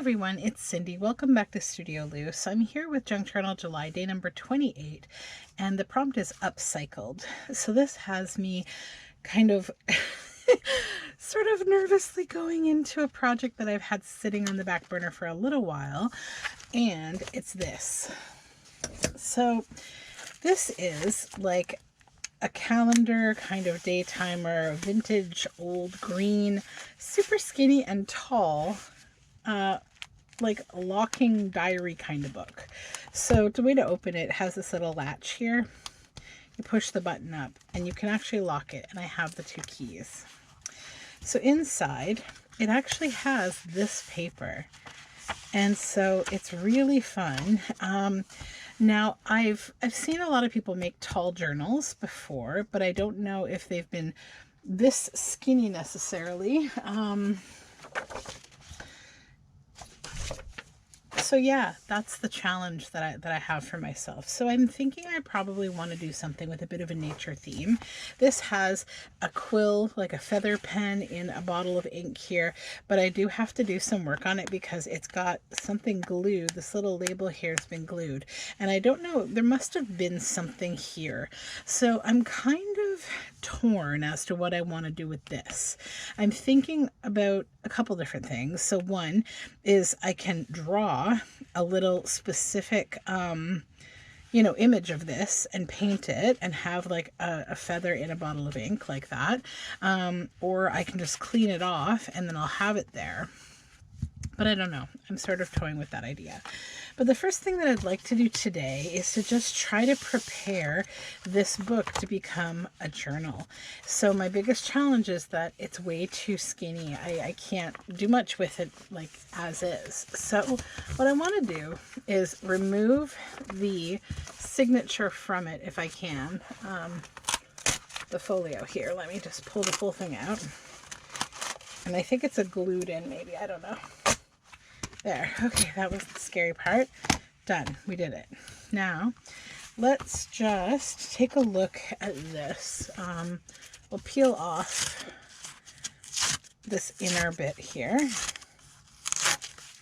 everyone, it's Cindy. Welcome back to Studioloo. So I'm here with Junk Journal July, day number 28, and the prompt is upcycled. So this has me kind of sort of nervously going into a project that I've had sitting on the back burner for a little while, and it's this. So this is like a calendar kind of day timer, vintage old green, super skinny and tall, like locking diary kind of book. So the way to open it has this little latch here. You push the button up and you can actually lock it, and I have the two keys. So inside it actually has this paper, and so it's really fun. Now I've seen a lot of people make tall journals before, but I don't know if they've been this skinny necessarily. So yeah, that's the challenge that I have for myself. So I'm thinking I probably want to do something with a bit of a nature theme. This has a quill, like a feather pen in a bottle of ink here, but I do have to do some work on it because it's got something glued. This little label here has been glued, and I don't know, there must have been something here. So I'm kind of torn as to what I want to do with this. I'm thinking about a couple different things. So one is I can draw a little specific image of this and paint it and have like a feather in a bottle of ink like that, or I can just clean it off and then I'll have it there. But I don't know. I'm sort of toying with that idea. But the first thing that I'd like to do today is to just try to prepare this book to become a journal. So my biggest challenge is that it's way too skinny. I can't do much with it like as is. So what I want to do is remove the signature from it if I can. The folio here. Let me just pull the full thing out. And I think it's a glued in maybe. I don't know. There. Okay, that was the scary part. Done. We did it. Now, let's just take a look at this. We'll peel off this inner bit here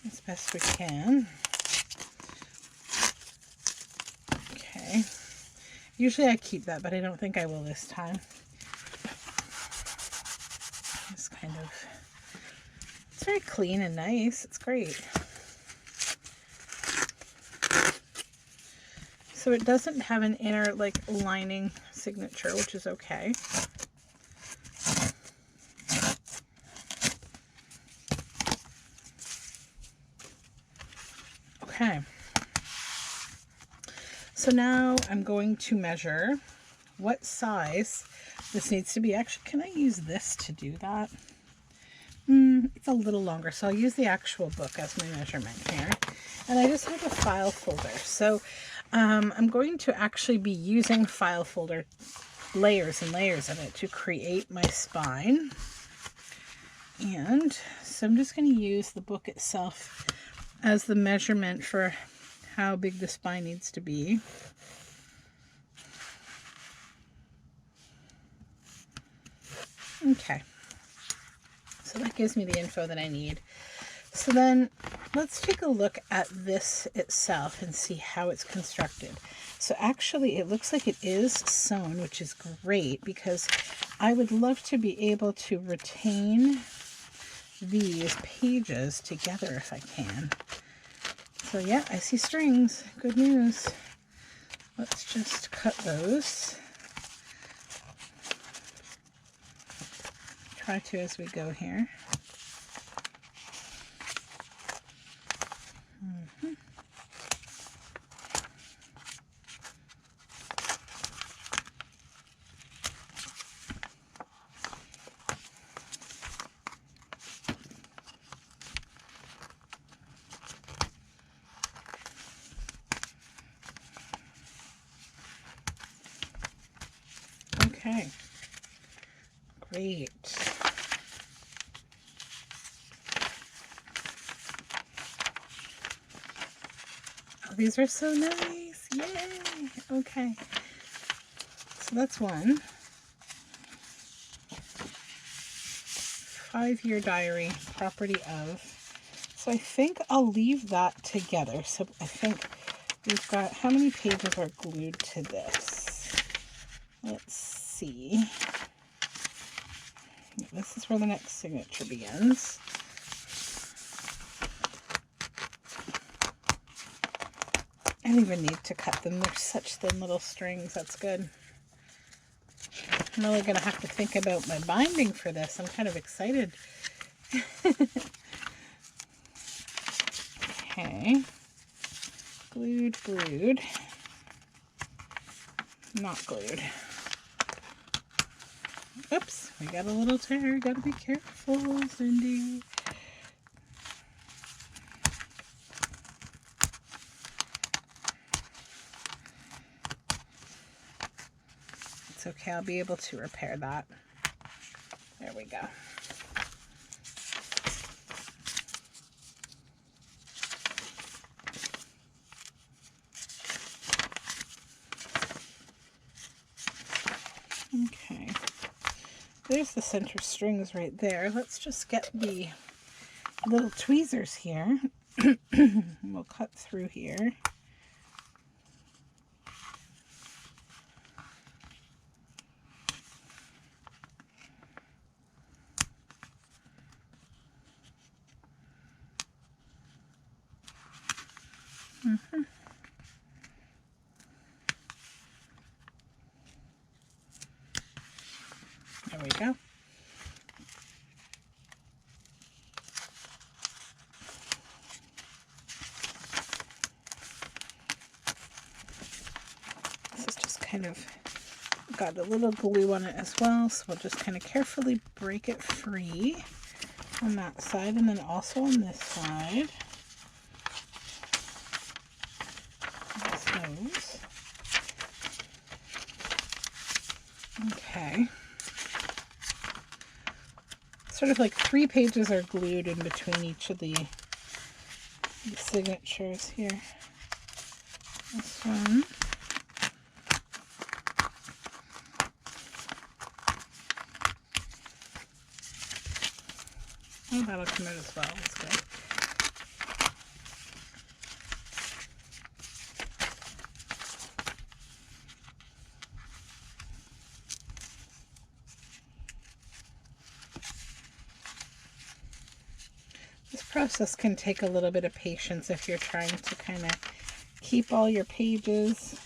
as best we can. Okay. Usually I keep that, but I don't think I will this time. Just kind of... It's very clean and nice. It's great. So it doesn't have an inner like lining signature, which is okay. Okay. So now I'm going to measure what size this needs to be. Actually, can I use this to do that? It's a little longer, so I'll use the actual book as my measurement here. And I just have a file folder. So I'm going to actually be using file folder layers and layers of it to create my spine. And so I'm just going to use the book itself as the measurement for how big the spine needs to be. Okay. So that gives me the info that I need. So then let's take a look at this itself and see how it's constructed. So actually it looks like it is sewn, which is great because I would love to be able to retain these pages together if I can. So yeah, I see strings. Good news. Let's just cut those. Try to as we go here. Okay, great. Oh, these are so nice. Yay. Okay. So that's one. 5-year diary, property of So I think I'll leave that together. So I think we've got, how many pages are glued to this? Let's see. This is where the next signature begins. I don't even need to cut them. They're such thin little strings. That's good. I'm really going to have to think about my binding for this. I'm kind of excited. Okay. Glued, glued. Not glued. Oops, we got a little tear. Gotta be careful, Cindy. It's okay, I'll be able to repair that. There we go. Okay, there's the center strings right there. Let's just get the little tweezers here. We'll cut through here. There we go. This is just kind of got a little glue on it as well, so we'll just kind of carefully break it free on that side and then also on this side. Those. Okay. Sort of like 3 pages are glued in between each of the signatures here. This one. Oh, that'll come out as well. That's good. This process can take a little bit of patience if you're trying to kind of keep all your pages.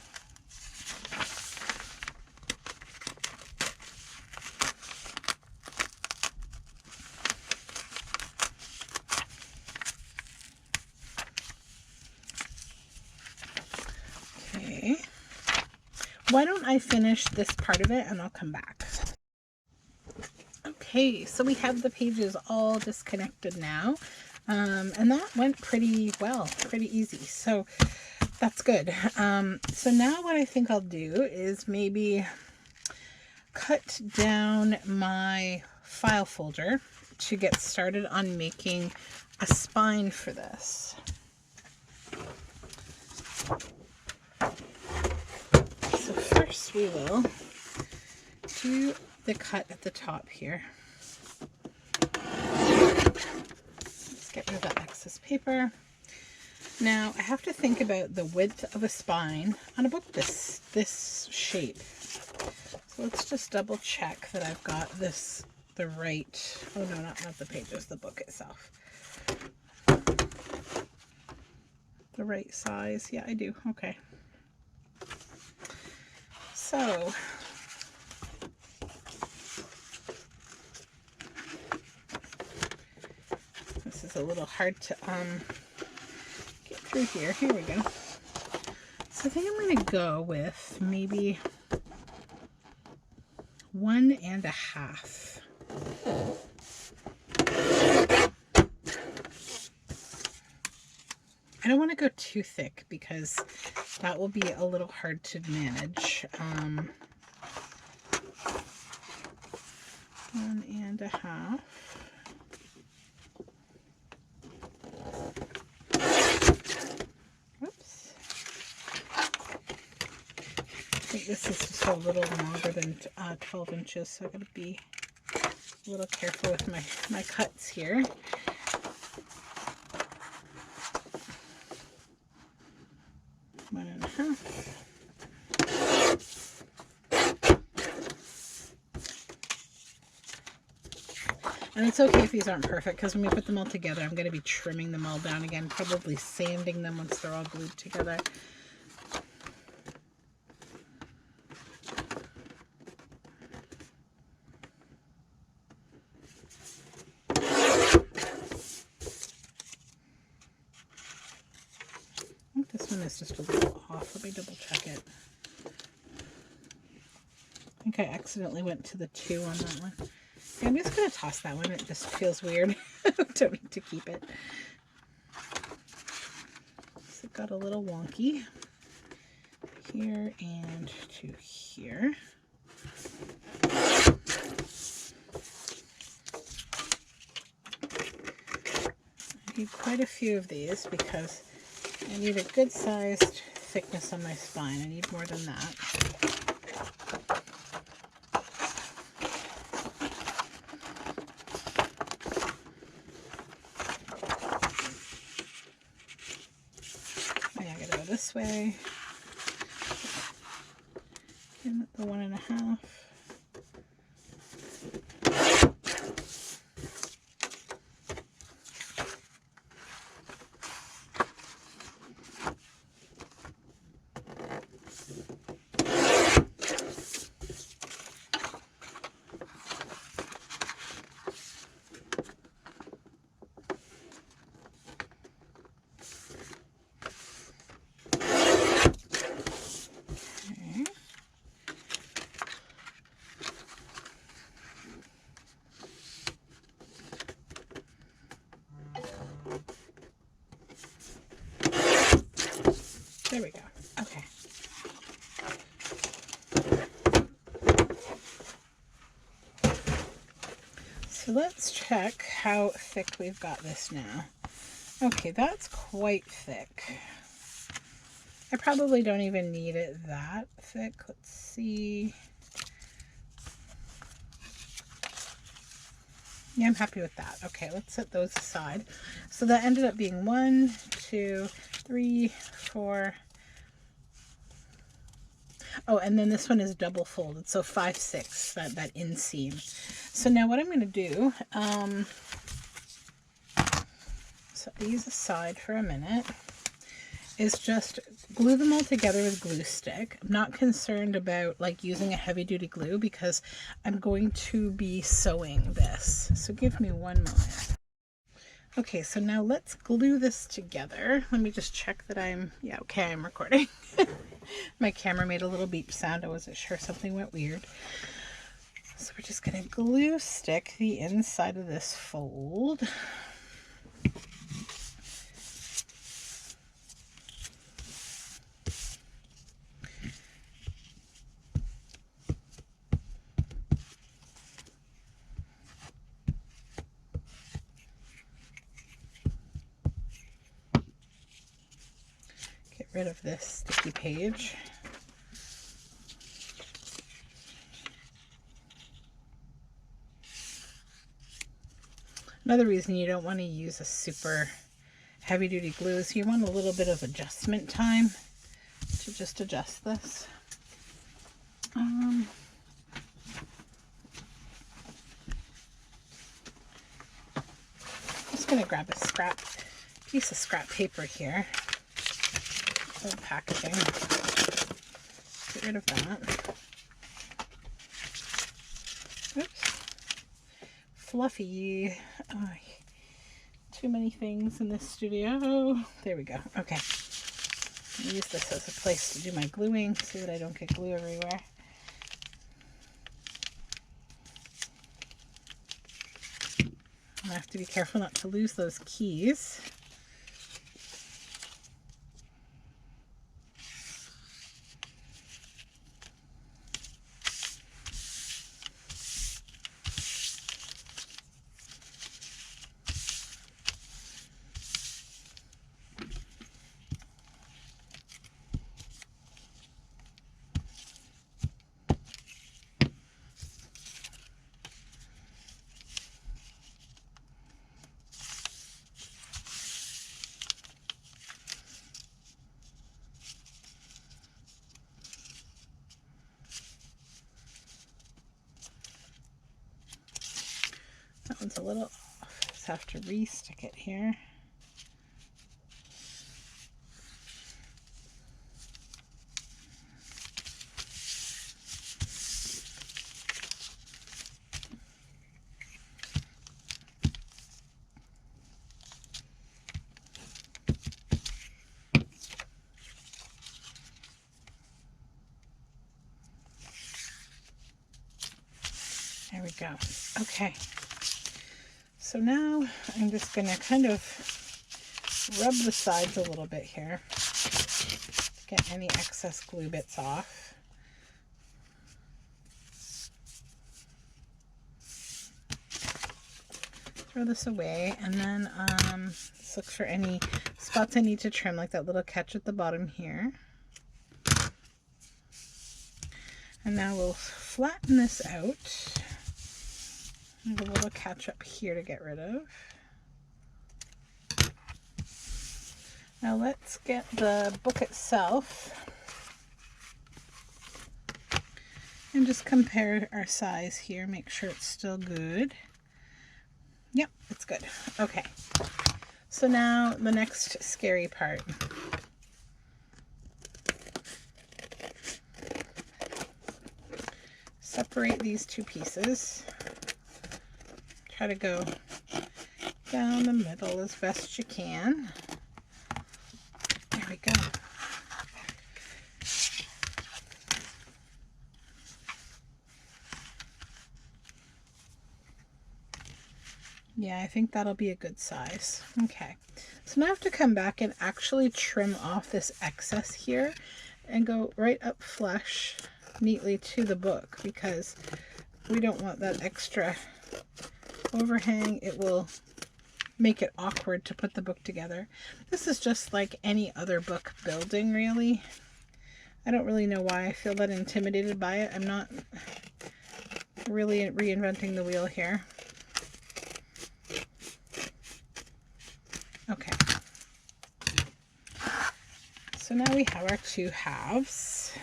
Okay. Why don't I finish this part of it and I'll come back. Okay, so we have the pages all disconnected now. And that went pretty well, pretty easy. So that's good. So now what I think I'll do is maybe cut down my file folder to get started on making a spine for this. So first we will do the cut at the top here. Let's get rid of that excess paper. Now I have to think about the width of a spine on a book this shape. So let's just double check that I've got this the right, oh no, not the pages, the book itself. The right size. Yeah, I do. Okay. So this is a little hard to get through here. Here we go. So I think I'm going to go with maybe 1.5. I don't want to go too thick because that will be a little hard to manage. 1.5. Whoops. I think this is just a little longer than 12 inches, so I've got to be a little careful with my cuts here. And it's okay if these aren't perfect, because when we put them all together, I'm going to be trimming them all down again, probably sanding them once they're all glued together. I think this one is just a little off. Let me double check it. I think I accidentally went to the 2 on that one. Yeah, I'm just going to toss that one. It just feels weird. Don't need to keep it. So it got a little wonky here and to here. I need quite a few of these because I need a good sized thickness on my spine. I need more than that. This way, and the 1.5. There we go. Okay. So let's check how thick we've got this now. Okay, that's quite thick. I probably don't even need it that thick. Let's see. Yeah, I'm happy with that. Okay, let's set those aside. So that ended up being 1, 2, 3, 4. Oh, and then this one is double folded, so 5, 6, that inseam. So now what I'm going to do, set these aside for a minute, is just glue them all together with glue stick. I'm not concerned about like using a heavy duty glue because I'm going to be sewing this. So give me one moment. Okay, so now let's glue this together. Let me just check that yeah, okay, I'm recording. My camera made a little beep sound. I wasn't sure something went weird. So we're just going to glue stick the inside of this fold. Get rid of this sticky page. Another reason you don't want to use a super heavy duty glue is you want a little bit of adjustment time to just adjust this. Just going to grab a piece of scrap paper here. Old packaging. Get rid of that. Oops. Fluffy. Oh, too many things in this studio. There we go. Okay. I'll use this as a place to do my gluing so that I don't get glue everywhere. I have to be careful not to lose those keys. That one's a little off. Just have to re-stick it here. There we go. Okay. So now I'm just going to kind of rub the sides a little bit here. Get any excess glue bits off. Throw this away, and then let's look for any spots I need to trim, like that little catch at the bottom here. And now we'll flatten this out. A little catch up here to get rid of. Now let's get the book itself and just compare our size here, make sure it's still good. Yep, it's good. Okay, so now the next scary part. Separate these two pieces. Try to go down the middle as best you can. There we go. Yeah, I think that'll be a good size. Okay, so now I have to come back and actually trim off this excess here and go right up flush neatly to the book, because we don't want that extra overhang. It will make it awkward to put the book together. This is just like any other book building, really. I don't really know why I feel that intimidated by it. I'm not really reinventing the wheel here. Okay. So now we have our two halves.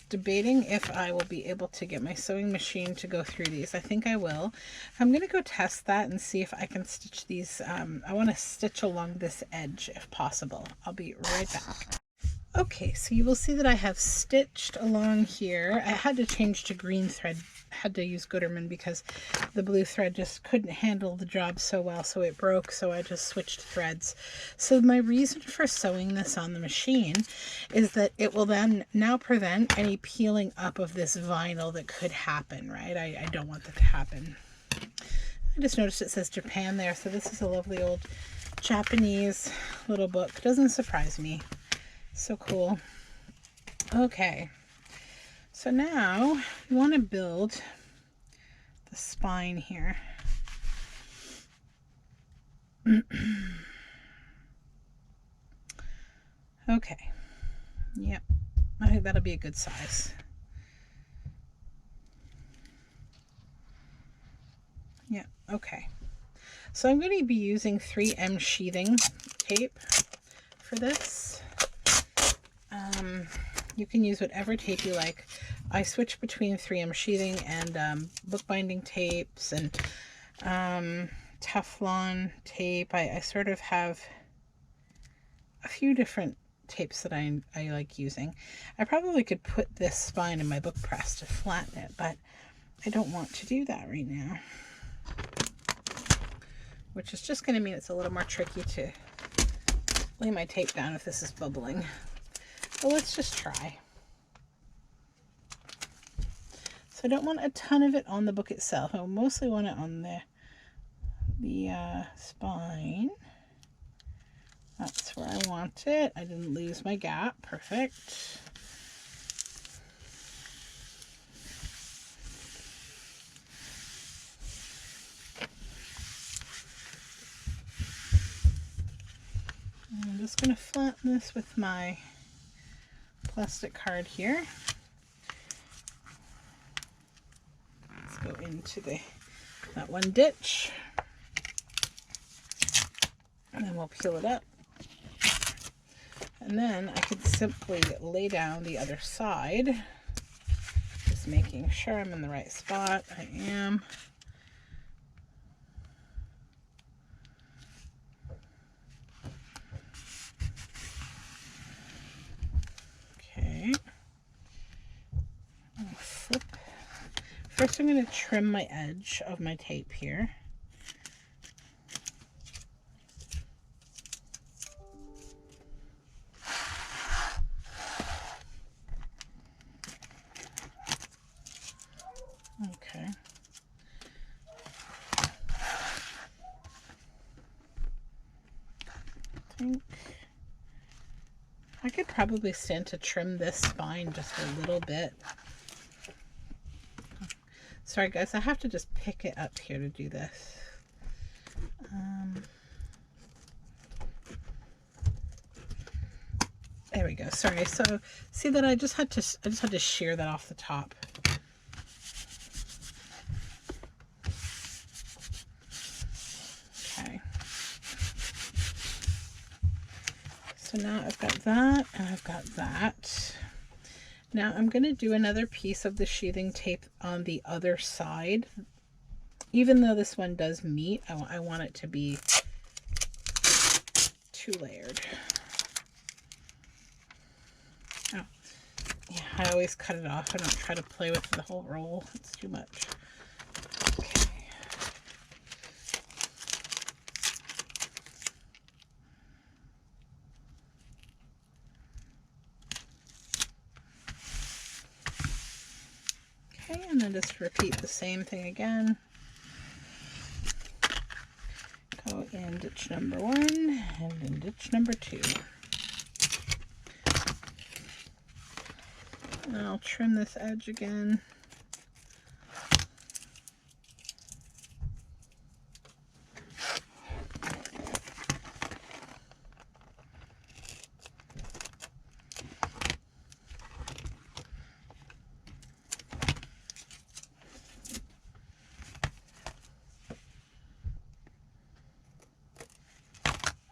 Debating if I will be able to get my sewing machine to go through these. I think I will. I'm going to go test that and see if I can stitch these. I want to stitch along this edge if possible. I'll be right back. Okay, so you will see that I have stitched along here. I had to change to green thread. Had to use Gooderman because the blue thread just couldn't handle the job so well, so it broke, so I just switched threads. So my reason for sewing this on the machine is that it will then now prevent any peeling up of this vinyl that could happen, right? I don't want that to happen. I just noticed it says Japan there, so this is a lovely old Japanese little book. Doesn't surprise me. So cool. Okay. So now you want to build the spine here. Okay. Yep. I think that'll be a good size. Yeah. Okay. So I'm going to be using 3M sheathing tape for this. You can use whatever tape you like. I switch between 3M sheathing and bookbinding tapes and Teflon tape. I sort of have a few different tapes that I like using. I probably could put this spine in my book press to flatten it, but I don't want to do that right now. Which is just going to mean it's a little more tricky to lay my tape down if this is bubbling. But let's just try. So I don't want a ton of it on the book itself. I mostly want it on the spine. That's where I want it. I didn't lose my gap. Perfect. I'm just going to flatten this with my plastic card here. Let's go into that one ditch, and then we'll peel it up. And then I could simply lay down the other side, the Just making sure I'm in the right spot. I am. Okay. I'll flip. First I'm going to trim my edge of my tape here. Okay. I could probably stand to trim this spine just a little bit. Sorry guys, I have to just pick it up here to do this. There we go. Sorry. So see that I just had to shear that off the top. Okay. So now I've got that and I've got that. Now I'm going to do another piece of the sheathing tape on the other side. Even though this one does meet, I want it to be 2-layered. Oh, yeah, I always cut it off. I don't try to play with the whole roll. It's too much. Okay. Okay, and then just repeat the same thing again. Go in ditch number 1 and in ditch number 2. And I'll trim this edge again.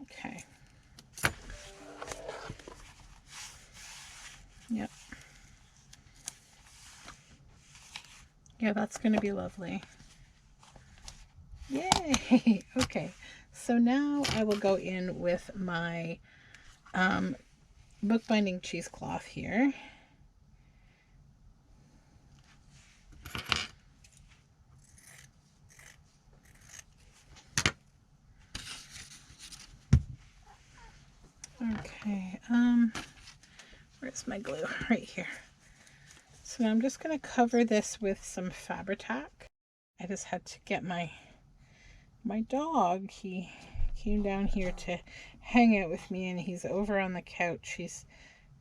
Okay. Yep. Yeah, that's going to be lovely. Yay! Okay, so now I will go in with my bookbinding cheesecloth here. Okay, where's my glue? Right here. So I'm just going to cover this with some Fabri-Tac. I just had to get my dog. He came down here to hang out with me, and he's over on the couch. He's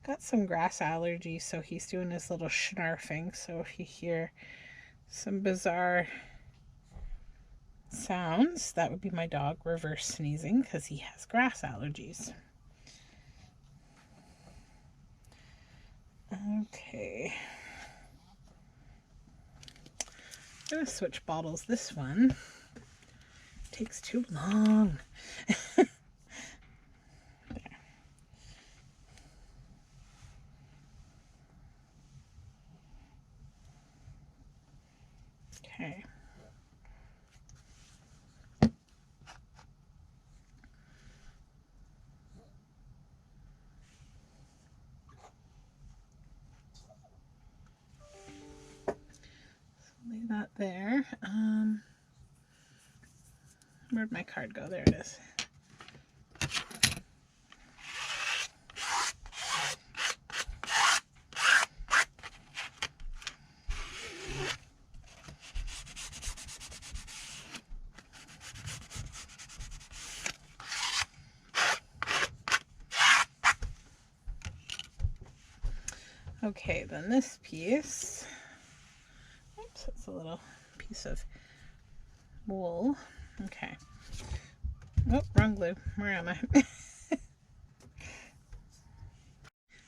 got some grass allergy, so he's doing his little snarfing. So if you hear some bizarre sounds, that would be my dog reverse sneezing because he has grass allergies. Okay. I'm going to switch bottles. This one takes too long. There. Okay. Leave that there. Where'd my card go? There it is. Okay, then this piece, oops, it's a little piece of wool. Okay. Oh, wrong glue. Where am I?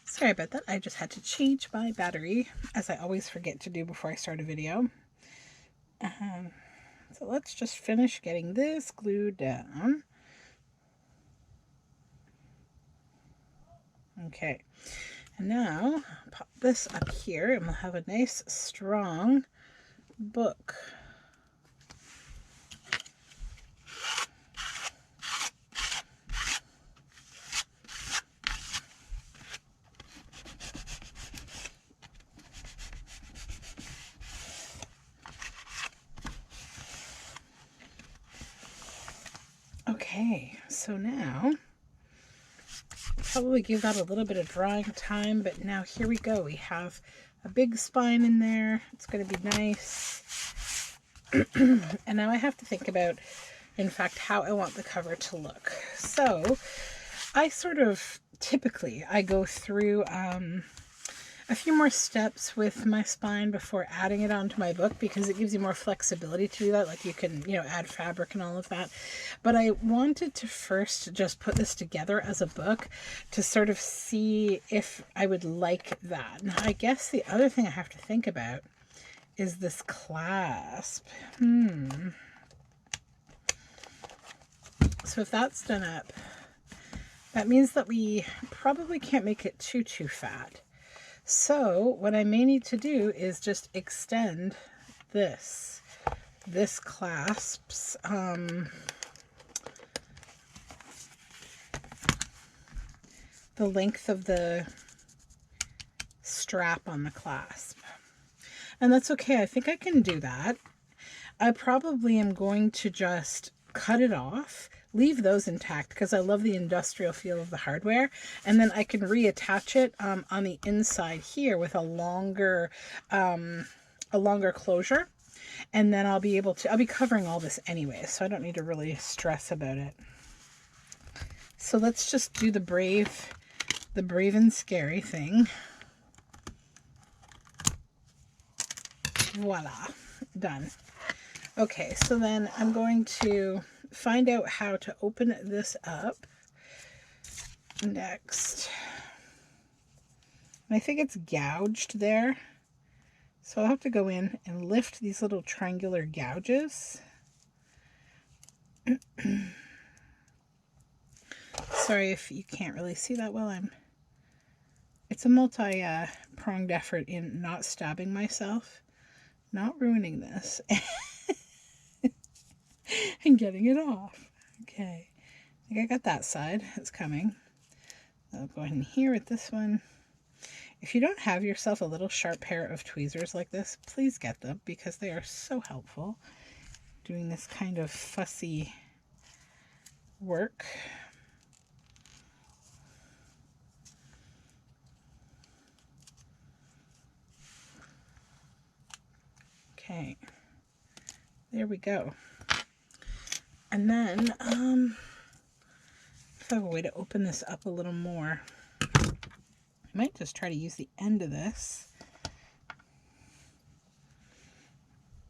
Sorry about that. I just had to change my battery, as I always forget to do before I start a video. So let's just finish getting this glued down. Okay. And now pop this up here and we'll have a nice strong book. Okay, so now probably give that a little bit of drying time, but now here we go. We have a big spine in there. It's going to be nice. And now I have to think about, in fact, how I want the cover to look. So I sort of typically I go through a few more steps with my spine before adding it onto my book, because it gives you more flexibility to do that. Like you can, you know, add fabric and all of that. But I wanted to first just put this together as a book to sort of see if I would like that. Now, I guess the other thing I have to think about is this clasp. So if that's done up, that means that we probably can't make it too fat. So what I may need to do is just extend this. This clasps the length of the strap on the clasp. And that's okay. I think I can do that. I probably am going to just cut it off, leave those intact because I love the industrial feel of the hardware, and then I can reattach it on the inside here with a longer closure, and then I'll be covering all this anyway, so I don't need to really stress about it. So let's just do the brave and scary thing. Voila, done. Okay, so then I'm going to find out how to open this up next. And I think it's gouged there. So I'll have to go in and lift these little triangular gouges. Sorry if you can't really see that well. It's a multi-pronged effort in not stabbing myself, not ruining this. And getting it off. Okay, I think I got that side. It's coming. I'll go ahead and here with this one. If you don't have yourself a little sharp pair of tweezers like this, please get them because they are so helpful doing this kind of fussy work. Okay, there we go. And then, if I have a way to open this up a little more, I might just try to use the end of this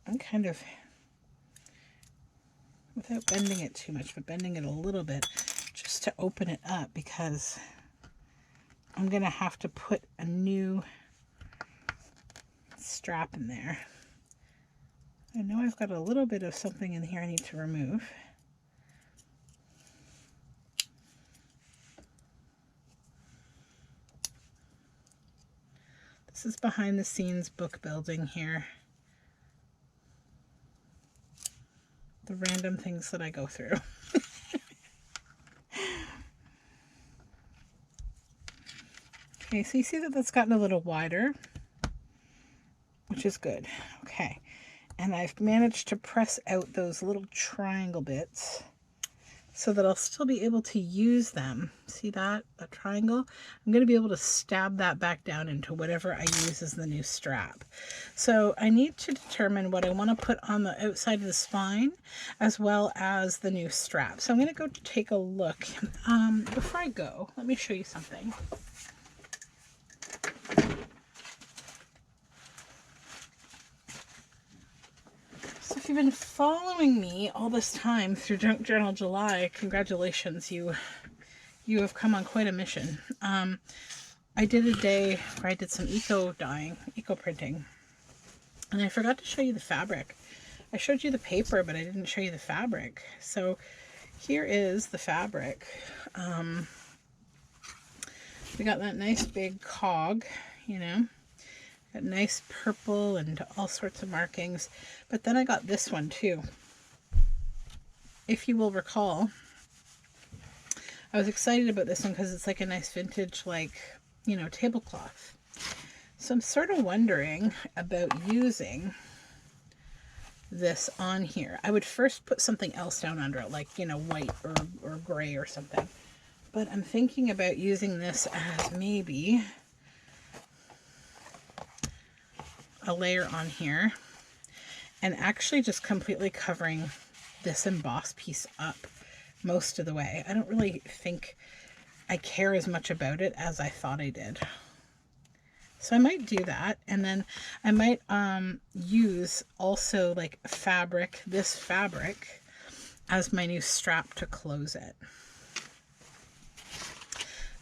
and kind of, without bending it too much, but bending it a little bit, just to open it up, because I'm going to have to put a new strap in there. I know I've got a little bit of something in here I need to remove. This is behind the scenes book building here. The random things that I go through. Okay, so you see that that's gotten a little wider, which is good. Okay, and I've managed to press out those little triangle bits so that I'll still be able to use them. See that triangle? I'm going to be able to stab that back down into whatever I use as the new strap. So I need to determine what I want to put on the outside of the spine as well as the new strap. So I'm going to go take a look. Before I go, let me show you something. So if you've been following me all this time through Junk Journal July, congratulations, you have come on quite a mission. I did a day where I did some eco printing, and I forgot to show you the fabric. I showed you the paper, but I didn't show you the fabric. So here is the fabric. We got that nice big cog, you know, that nice purple and all sorts of markings. But then I got this one too. If you will recall, I was excited about this one because it's like a nice vintage, like, you know, tablecloth. So I'm sort of wondering about using this on here. I would first put something else down under it, like, you know, white or gray or something. But I'm thinking about using this as maybe a layer on here and actually just completely covering this embossed piece up most of the way. I don't really think I care as much about it as I thought I did. So I might do that, and then I might use also like fabric, this fabric, as my new strap to close it.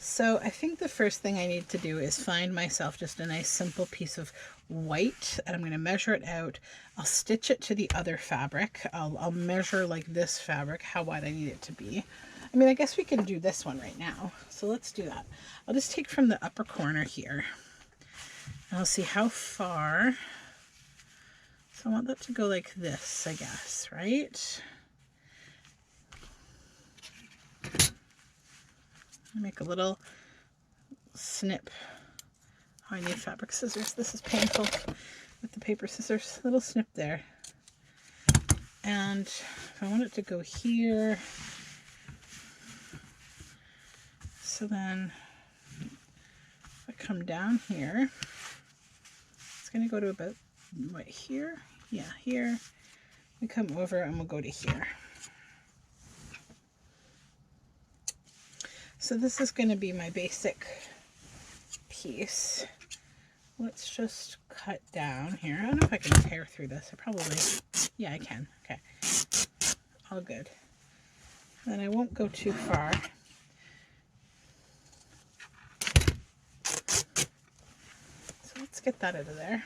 So I think the first thing I need to do is find myself just a nice simple piece of white, and I'm going to measure it out. I'll stitch it to the other fabric. I'll measure like this fabric, how wide I need it to be. I mean, I guess we can do this one right now. So let's do that. I'll just take from the upper corner here. And I'll see how far. So I want that to go like this, I guess, right? Make a little snip. Oh, I need fabric scissors. This is painful with the paper scissors. Little snip there. And if I want it to go here, so then if I come down here, it's going to go to about right here. Yeah, here. We come over and we'll go to here. So this is going to be my basic piece. Let's just cut down here. I don't know if I can tear through this. I probably, yeah, I can. Okay. All good. Then I won't go too far. So let's get that out of there.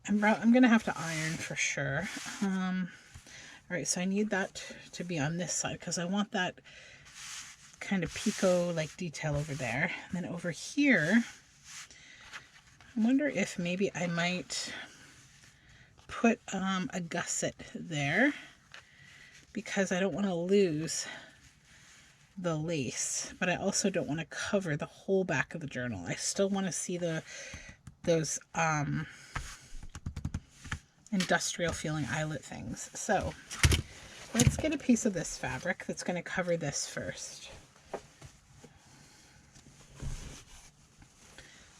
I'm going to have to iron for sure. All right, so I need that to be on this side because I want that kind of picot like detail over there. And then over here, I wonder if maybe I might put a gusset there because I don't want to lose the lace, but I also don't want to cover the whole back of the journal. I still want to see those industrial feeling eyelet things. So let's get a piece of this fabric that's going to cover this first.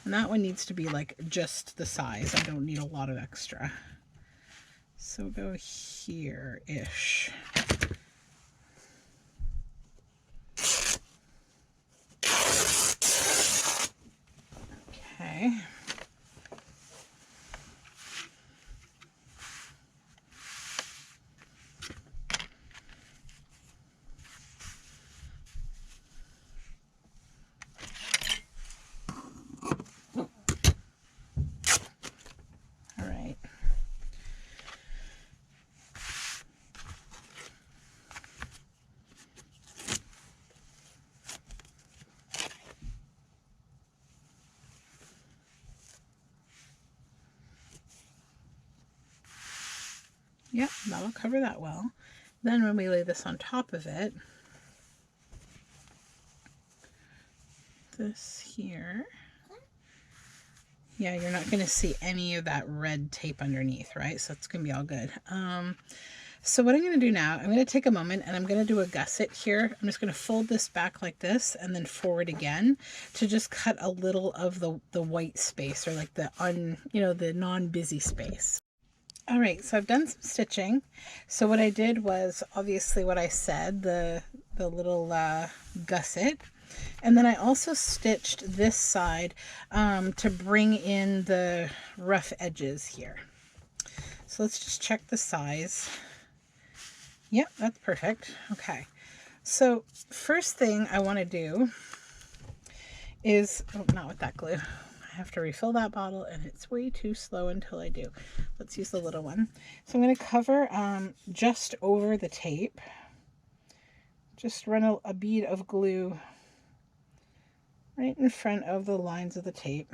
And that one needs to be like just the size. I don't need a lot of extra. So go here-ish. Okay. Yep, that'll cover that well. Then when we lay this on top of it, this here, yeah, you're not going to see any of that red tape underneath, right? So it's going to be all good. So what I'm going to do now, I'm going to take a moment and I'm going to do a gusset here. I'm just going to fold this back like this and then forward again to just cut a little of the white space, or like the the non-busy space. All right, so I've done some stitching. So what I did was obviously what I said, the little gusset. And then I also stitched this side to bring in the rough edges here. So let's just check the size. Yep, that's perfect. Okay, so first thing I want to do is, oh, not with that glue. I have to refill that bottle and it's way too slow until I do. Let's use the little one. So I'm going to cover just over the tape. just run a bead of glue right in front of the lines of the tape.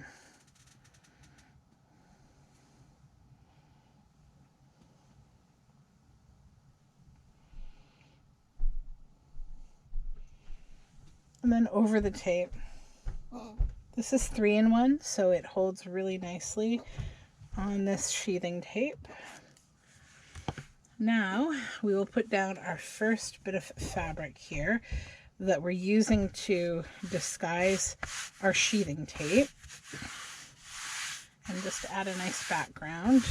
And then over the tape. This is 3-in-1, so it holds really nicely on this sheathing tape. Now we will put down our first bit of fabric here that we're using to disguise our sheathing tape, and just add a nice background.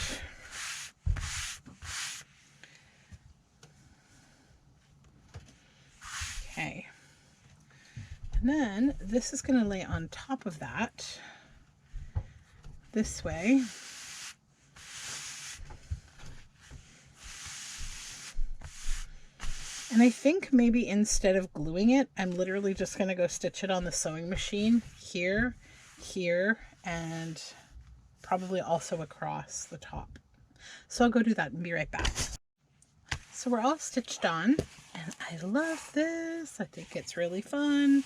Okay, and then this is going to lay on top of that this way. And I think maybe instead of gluing it, I'm literally just going to go stitch it on the sewing machine here, here, and probably also across the top. So I'll go do that and be right back. So we're all stitched on, and I love this. I think it's really fun.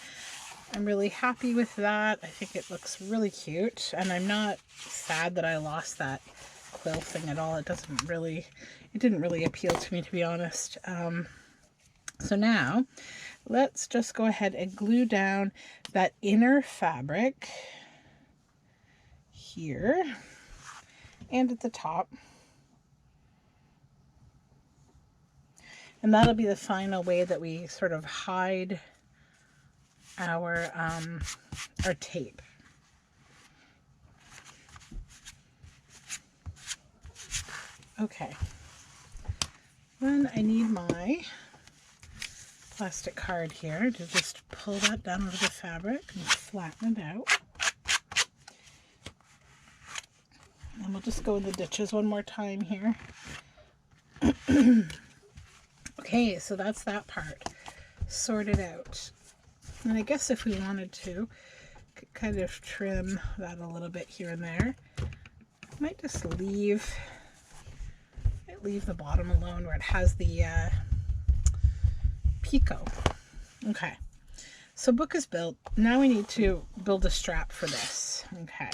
I'm really happy with that. I think it looks really cute, and I'm not sad that I lost that quill thing at all. It didn't really appeal to me, to be honest. So now let's just go ahead and glue down that inner fabric here and at the top. And that'll be the final way that we sort of hide our tape. Okay. Then I need my plastic card here to just pull that down over the fabric and flatten it out. And we'll just go in the ditches one more time here. Okay, so that's that part sorted out. And I guess if we wanted to kind of trim that a little bit here and there, I might just leave the bottom alone where it has the picot. Okay, so book is built. Now we need to build a strap for this. Okay,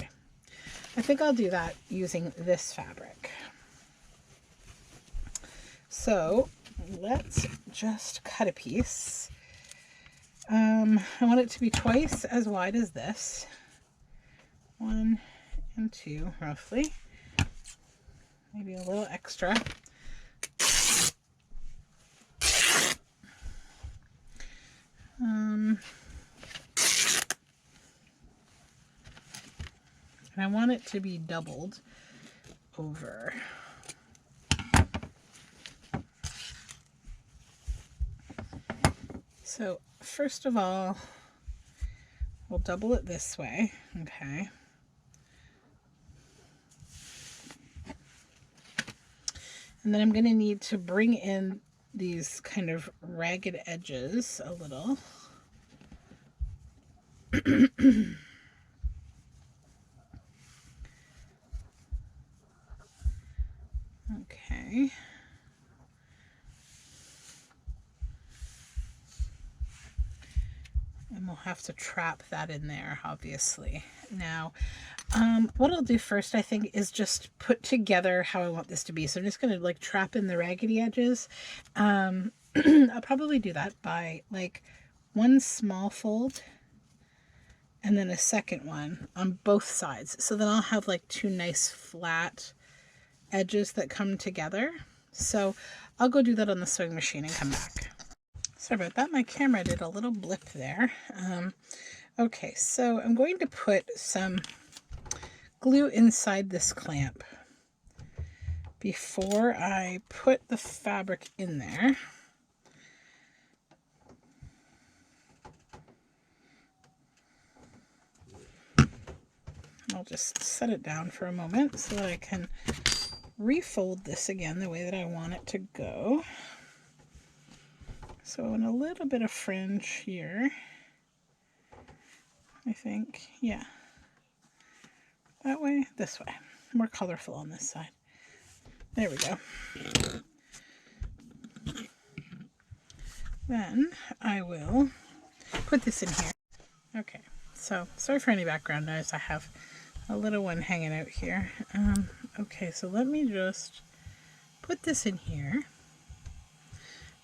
I think I'll do that using this fabric. So let's just cut a piece. I want it to be twice as wide as this. 1 and 2 roughly. Maybe a little extra. And I want it to be doubled over. So first of all, we'll double it this way, okay? And then I'm going to need to bring in these kind of ragged edges a little. Okay. And we'll have to trap that in there, obviously. Now, what I'll do first, I think, is just put together how I want this to be. So I'm just going to like trap in the raggedy edges. I'll probably do that by like one small fold and then a second one on both sides. So then I'll have like two nice flat edges that come together. So I'll go do that on the sewing machine and come back. Sorry about that, my camera did a little blip there. Okay, so I'm going to put some glue inside this clamp before I put the fabric in there. I'll just set it down for a moment so that I can refold this again the way that I want it to go. So in a little bit of fringe here, I think, yeah. That way, this way. More colorful on this side. There we go. Then I will put this in here. Okay, so sorry for any background noise. I have a little one hanging out here. Okay, so let me just put this in here.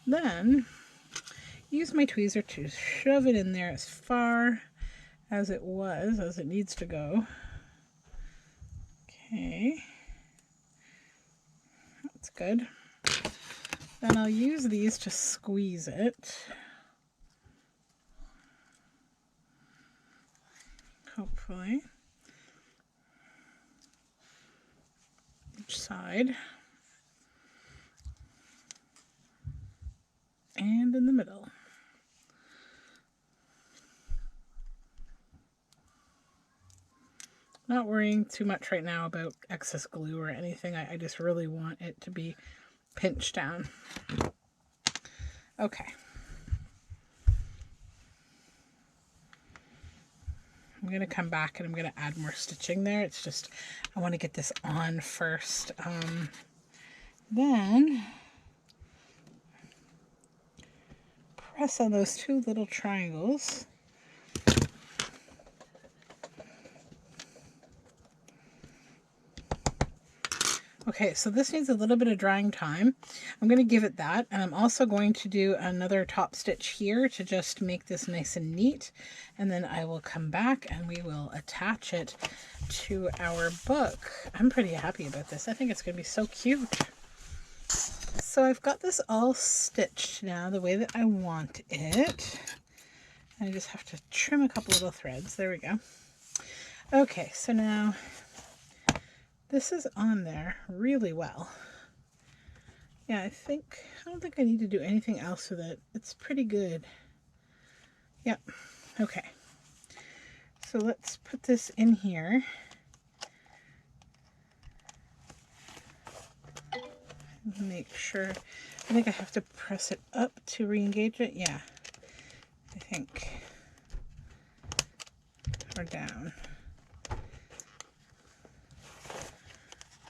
Then use my tweezer to shove it in there as far as it needs to go. Okay, that's good. Then I'll use these to squeeze it. Hopefully. Each side. And in the middle. Not worrying too much right now about excess glue or anything. I just really want it to be pinched down. Okay. I'm going to come back and I'm going to add more stitching there. It's just, I want to get this on first. Then press on those two little triangles. Okay, so this needs a little bit of drying time. I'm going to give it that, and I'm also going to do another top stitch here to just make this nice and neat, and then I will come back and we will attach it to our book. I'm pretty happy about this. I think it's going to be so cute. So I've got this all stitched now the way that I want it. I just have to trim a couple little threads. There we go. Okay, so now this is on there really well. Yeah, I don't think I need to do anything else with it. It's pretty good. Yep. Okay. So let's put this in here. Make sure. I think I have to press it up to re-engage it. Yeah. I think. Or down.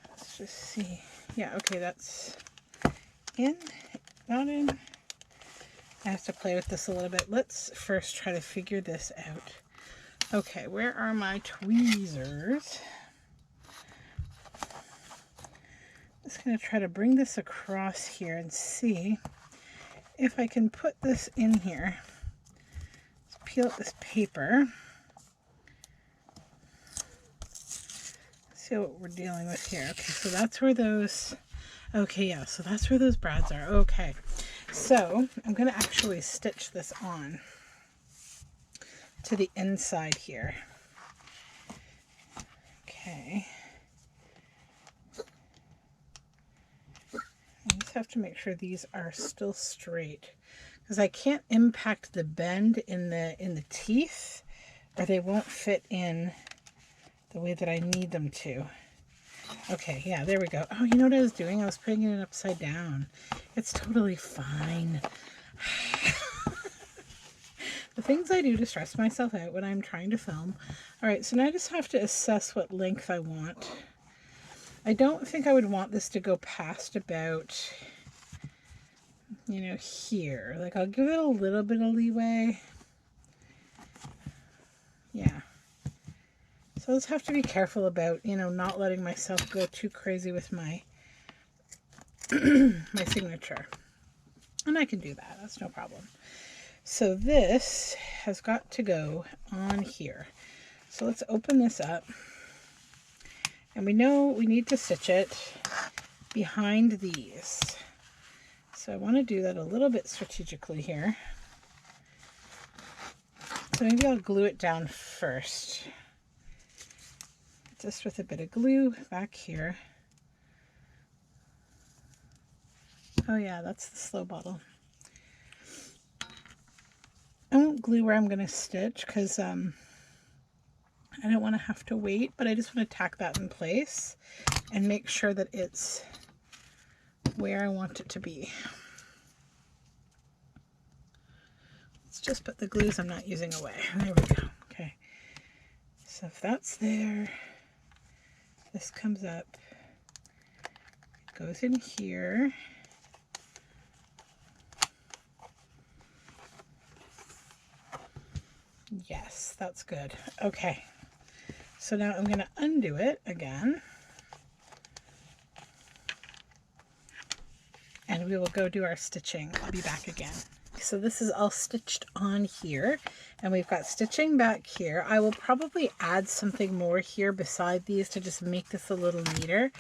Let's just see. Yeah, okay, that's in, not in. I have to play with this a little bit. Let's first try to figure this out. Okay, where are my tweezers? I'm just going to try to bring this across here and see if I can put this in here. Let's peel up this paper. See what we're dealing with here. Okay, so that's where those, okay, yeah, so that's where those brads are. Okay, so I'm going to actually stitch this on to the inside here. Okay. I just have to make sure these are still straight because I can't impact the bend in the teeth or they won't fit in the way that I need them to. Okay, yeah, there we go. Oh, you know what I was doing? I was putting it upside down. It's totally fine. The things I do to stress myself out when I'm trying to film. All right, so now I just have to assess what length I want. I don't think I would want this to go past about, you know, here. Like, I'll give it a little bit of leeway. Yeah. So I just have to be careful about, you know, not letting myself go too crazy with my my signature. And I can do that. That's no problem. So this has got to go on here. So let's open this up. And we know we need to stitch it behind these. So I want to do that a little bit strategically here. So maybe I'll glue it down first. Just with a bit of glue back here. Oh yeah, that's the slow bottle. I won't glue where I'm going to stitch because I don't want to have to wait, but I just want to tack that in place and make sure that it's where I want it to be. Let's just put the glues I'm not using away. There we go. Okay. So if that's there, this comes up, it goes in here. Yes, that's good. Okay, so now I'm going to undo it again. And we will go do our stitching. I'll be back again. So this is all stitched on here, and we've got stitching back here. I will probably add something more here beside these to just make this a little neater,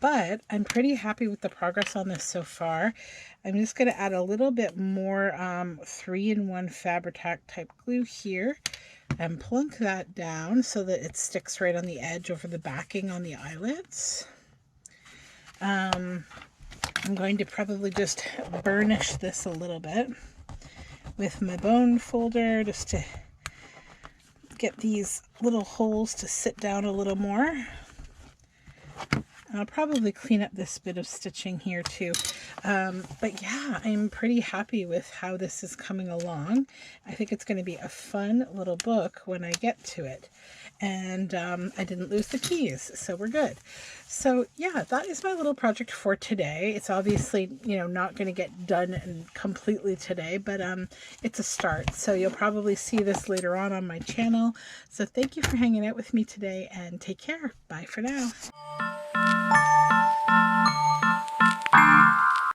but I'm pretty happy with the progress on this so far. I'm just going to add a little bit more 3-in-1 Fabri-Tac type glue here and plunk that down so that it sticks right on the edge over the backing on the eyelets. I'm going to probably just burnish this a little bit with my bone folder just to get these little holes to sit down a little more. And I'll probably clean up this bit of stitching here too. But yeah, I'm pretty happy with how this is coming along. I think it's going to be a fun little book when I get to it. And I didn't lose the keys, so we're good. So yeah, that is my little project for today. It's obviously, you know, not going to get done completely today, but it's a start. So you'll probably see this later on my channel. So thank you for hanging out with me today, and take care. Bye for now.